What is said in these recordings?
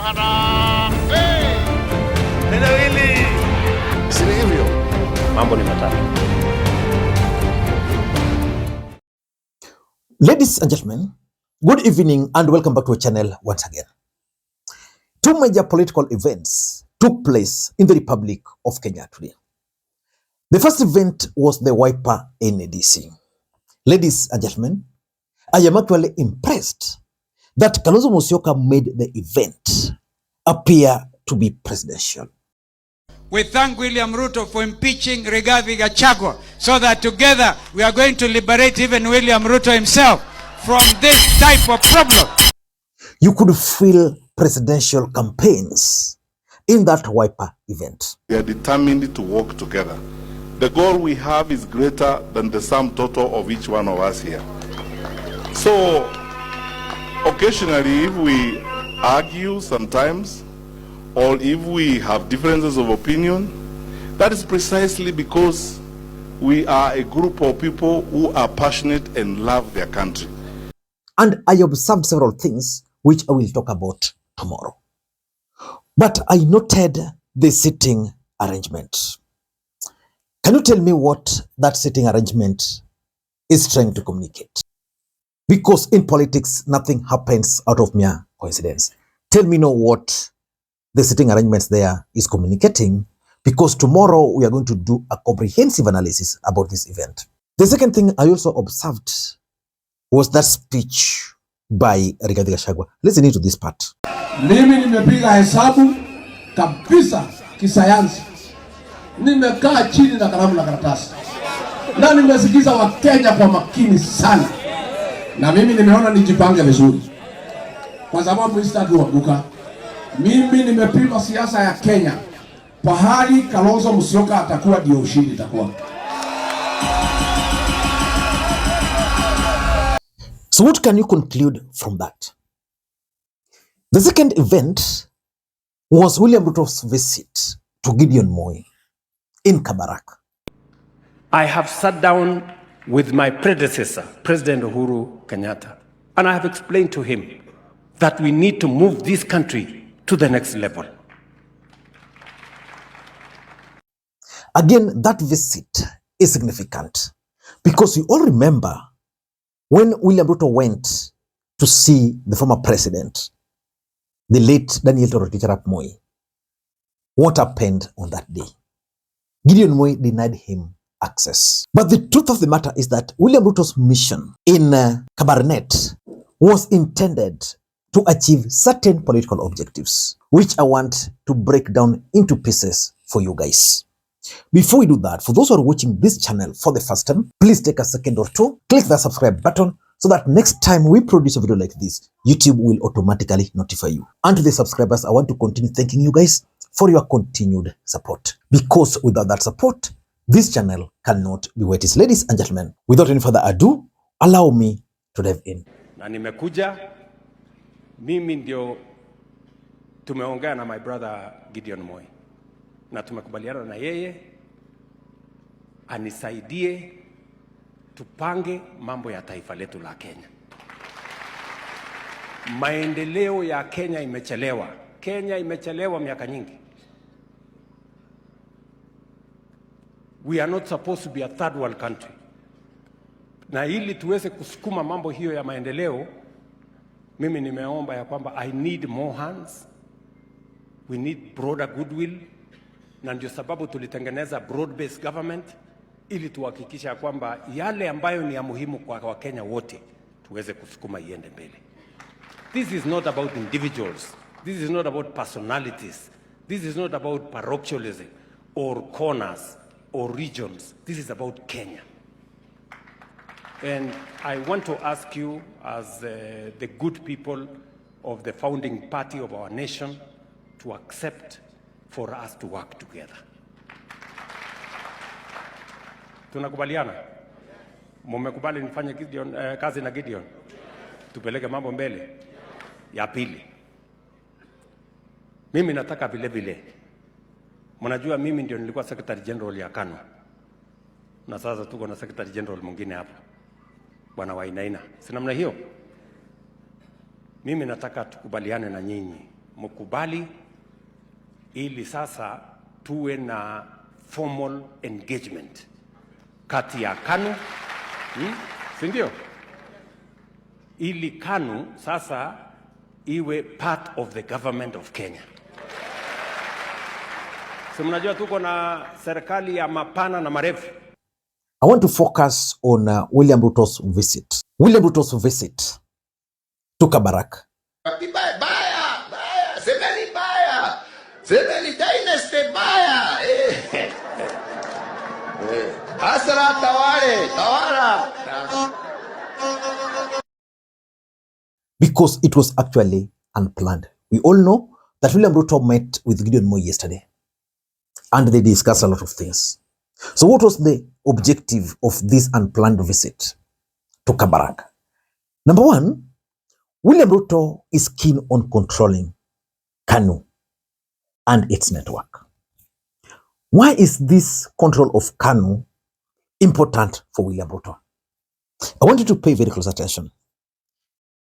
Harambee! Neno hili si hivyo. Mambo ni matatu. Ladies and gentlemen, good evening and welcome back to our channel once again. Two major political events took place in the Republic of Kenya today. The first event was the Wiper NDC. Ladies and gentlemen, I am actually impressed that Kalonzo Musyoka made the event appear to be presidential. We thank William Ruto for impeaching Rigathi Gachagua so that together we are going to liberate even William Ruto himself from this type of problem. You could feel presidential campaigns in that Wiper event. We are determined to work together. The goal we have is greater than the sum total of each one of us here. So, occasionally, if we argue sometimes, or if we have differences of opinion, that is precisely because we are a group of people who are passionate and love their country. And I observed several things which I will talk about tomorrow. But I noted the seating arrangement. Can you tell me what that seating arrangement is trying to communicate? Because in politics, nothing happens out of mere coincidence. Tell me now what the seating arrangements there is communicating, because tomorrow we are going to do a comprehensive analysis about this event. The second thing I also observed was that speech by Rigathi Gachagua. Listen to this part. Mimi nimepiga hesabu kabisa kisayansi. Nimekaa chini na kalamu na karatasi. Na nimesikiza Wakenya kwa makini sana. Na mimi nimeona nijipange vizuri. Kwa sababu sitaki kuanguka. Mimi nimepima siasa ya Kenya. Pahali Kalonzo Musyoka atakuwa ndio ushindi itakuwa. So what can you conclude from that? The second event was William Ruto's visit to Gideon Moi in Kabarak. I have sat down with my predecessor, President Uhuru Kenyatta, and I have explained to him that we need to move this country to the next level. Again, that visit is significant because we all remember when William Ruto went to see the former president, the late Daniel Toroitich arap Moi. What happened on that day? Gideon Moi denied him access. But the truth of the matter is that William Ruto's mission in Kabarak was intended to achieve certain political objectives, which I want to break down into pieces for you guys. Before we do that, for those who are watching this channel for the first time, please take a second or two, click the subscribe button so that next time we produce a video like this, YouTube will automatically notify you. And to the subscribers, I want to continue thanking you guys for your continued support. Because without that support, this channel cannot be what it is. Ladies and gentlemen, without any further ado, allow me to dive in. Na nimekuja, mimi ndio tumeongea na my brother Gideon Moi. Na tumekubaliana na yeye anisaidie tupange mambo ya taifa letu la Kenya. Maendeleo ya Kenya imechelewa. Kenya imechelewa miaka nyingi. We are not supposed to be a third world country. Na ili tuweze kusukuma mambo hiyo ya maendeleo, mimi nimeomba ya kwamba I need more hands. We need broader goodwill. Na ndio sababu tulitengeneza broad-based government ili tuhakikisha kwamba yale ambayo ni ya muhimu kwa Wakenya wote tuweze kusukuma iende mbele. This is not about individuals. This is not about personalities. This is not about parochialism or corners or regions. This is about Kenya. And I want to ask you as the good people of the founding party of our nation to accept for us to work together. Tunakubaliana? Mmekubali nifanye kazi na Gideon? Tupeleke mambo mbele. Ya pili. Mimi nataka vile vile. Mnajua mimi ndio nilikuwa Secretary General ya KANU. Na sasa tuko na Secretary General mwingine hapa. Bwana Wainaina. Si namna hiyo? Mimi nataka tukubaliane na nyinyi mkubali ili sasa tuwe na formal engagement kati ya KANU, si ndio? Ili KANU sasa iwe part of the government of Kenya. Si mnajua tuko na serikali ya mapana na marefu. I want to focus on William Ruto's visit. William Ruto's visit to Kabarak. Semeni dynasty baya. Asra tawala. Because it was actually unplanned. We all know that William Ruto met with Gideon Moi yesterday, and they discussed a lot of things. So what was the objective of this unplanned visit to Kabarak? Number one, William Ruto is keen on controlling KANU and its network. Why is this control of KANU important for William Ruto? I want you to pay very close attention.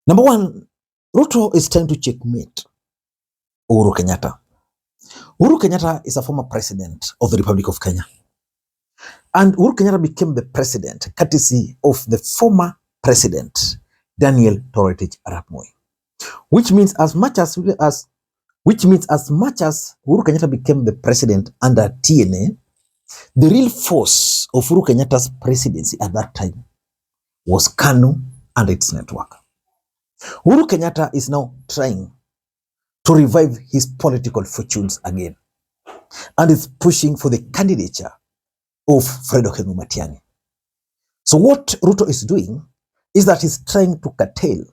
Number one, Ruto is trying to checkmate Uhuru Kenyatta. Uhuru Kenyatta is a former president of the Republic of Kenya. And Uhuru Kenyatta became the president courtesy of the former president, Daniel Toroitich Arap Moi. Which means as much as Uhuru Kenyatta became the president under TNA, the real force of Uhuru Kenyatta's presidency at that time was KANU and its network. Uhuru Kenyatta is now trying to revive his political fortunes again and is pushing for the candidature of Fredo Matiang'i. So what Ruto is doing is that he's trying to curtail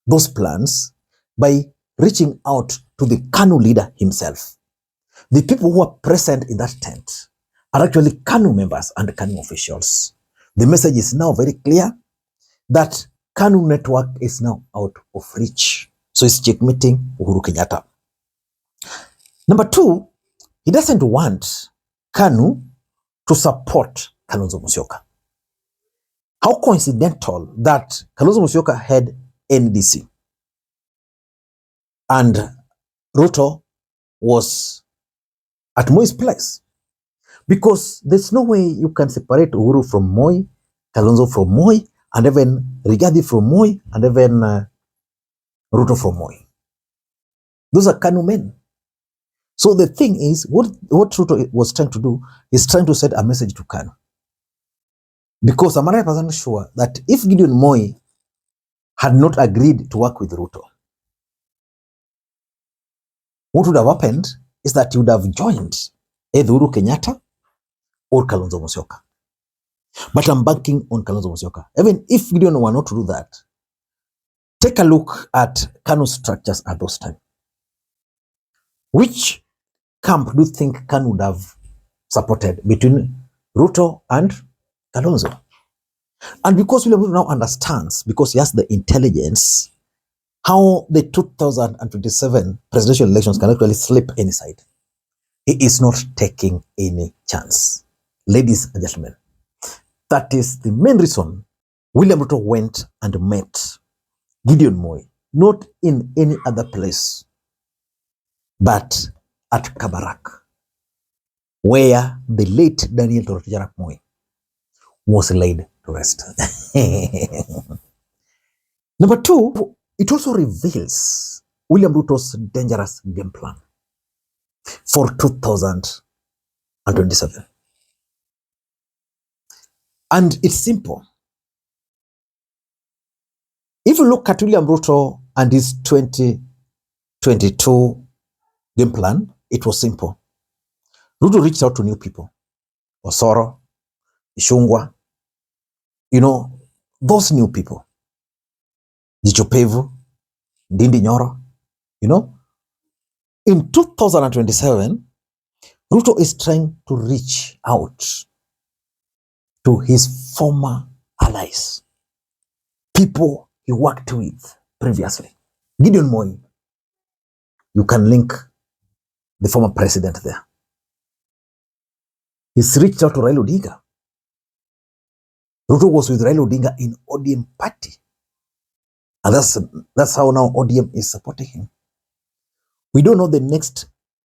those plans by reaching out to the KANU leader himself. The people who are present in that tent are actually KANU members and KANU officials. The message is now very clear that KANU network is now out of reach. So he's checkmating Uhuru Kenyatta. Number two, he doesn't want KANU to support Kalonzo Musyoka. How coincidental that Kalonzo Musyoka had NDC and Ruto was at Moi's place. Because there's no way you can separate Uhuru from Moi, Kalonzo from Moi, and even Rigathi from Moi, and even Ruto from Moi. Those are KANU men. So the thing is, what Ruto was trying to do is trying to send a message to KANU. Because I'm 100% sure that if Gideon Moi had not agreed to work with Ruto, what would have happened is that he would have joined either Uhuru Kenyatta or Kalonzo Musyoka. But I'm banking on Kalonzo Musyoka. Even if Gideon were not to do that, take a look at KANU structures at those times. Which camp do you think KANU would have supported between Ruto and Kalonzo? And because William Ruto now understands, because he has the intelligence, how the 2027 presidential elections can actually slip any side, he is not taking any chance. Ladies and gentlemen, that is the main reason William Ruto went and met Gideon Moi, not in any other place, but at Kabarak, where the late Daniel Toroitich Arap Moi was laid to rest. Number two, it also reveals William Ruto's dangerous game plan for 2027. And it's simple. If you look at William Ruto and his 2022 game plan, it was simple. Ruto reached out to new people. Osoro, Ishungwa, those new people. Jichopevu, Ndindi Nyoro, In 2027, Ruto is trying to reach out to his former allies, people he worked with previously. Gideon Moi, you can link the former president there. He's reached out to Raila Odinga. Ruto was with Raila Odinga in ODM party. And that's how now ODM is supporting him. We don't know the next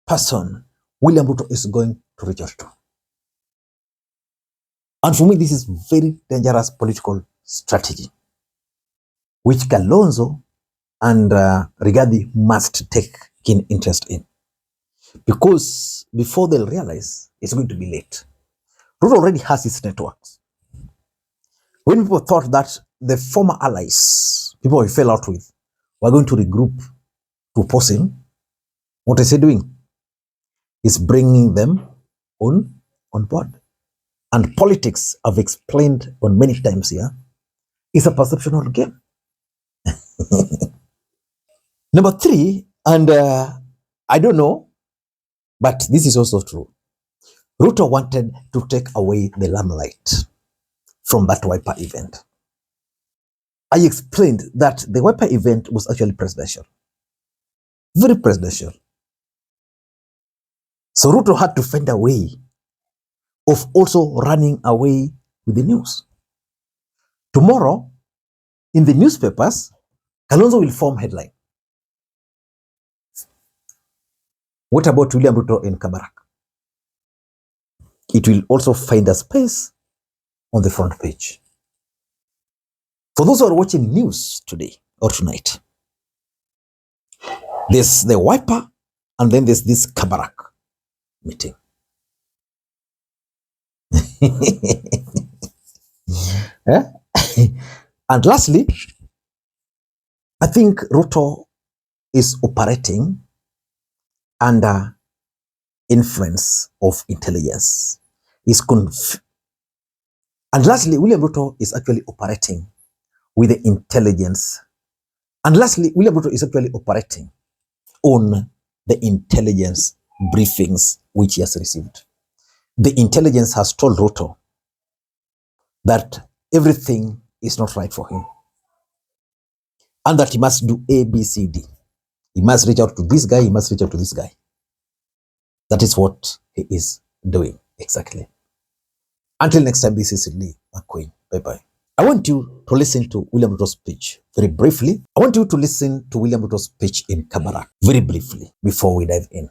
person William Ruto is going to reach out to. And for me, this is very dangerous political strategy, which Kalonzo and Rigathi must take keen interest in. Because before they'll realize, it's going to be late. Ruto already has his networks. When people thought that the former allies, people he fell out with, were going to regroup to oppose him, what is he doing? He's bringing them on board. And politics, I've explained on many times here, is a perceptual game. Number three, and I don't know, but this is also true. Ruto wanted to take away the limelight from that Wiper event. I explained that the Wiper event was actually presidential. Very presidential. So Ruto had to find a way of also running away with the news. Tomorrow, in the newspapers, Kalonzo will form headline. What about William Ruto in Kabarak? It will also find a space on the front page. For those who are watching news today or tonight, there's the Wiper and then there's this Kabarak meeting. And lastly, I think Ruto is operating under influence of intelligence. And lastly, William Ruto is actually operating with the intelligence. And lastly, William Ruto is actually operating on the intelligence briefings which he has received. The intelligence has told Ruto that everything is not right for him and that he must do A, B, C, D. He must reach out to this guy, he must reach out to this guy. That is what he is doing exactly. Until next time, this is Lee Makwiny. Bye-bye. I want you to listen to William Ruto's speech very briefly. I want you to listen to William Ruto's speech in Kabarak very briefly before we dive in.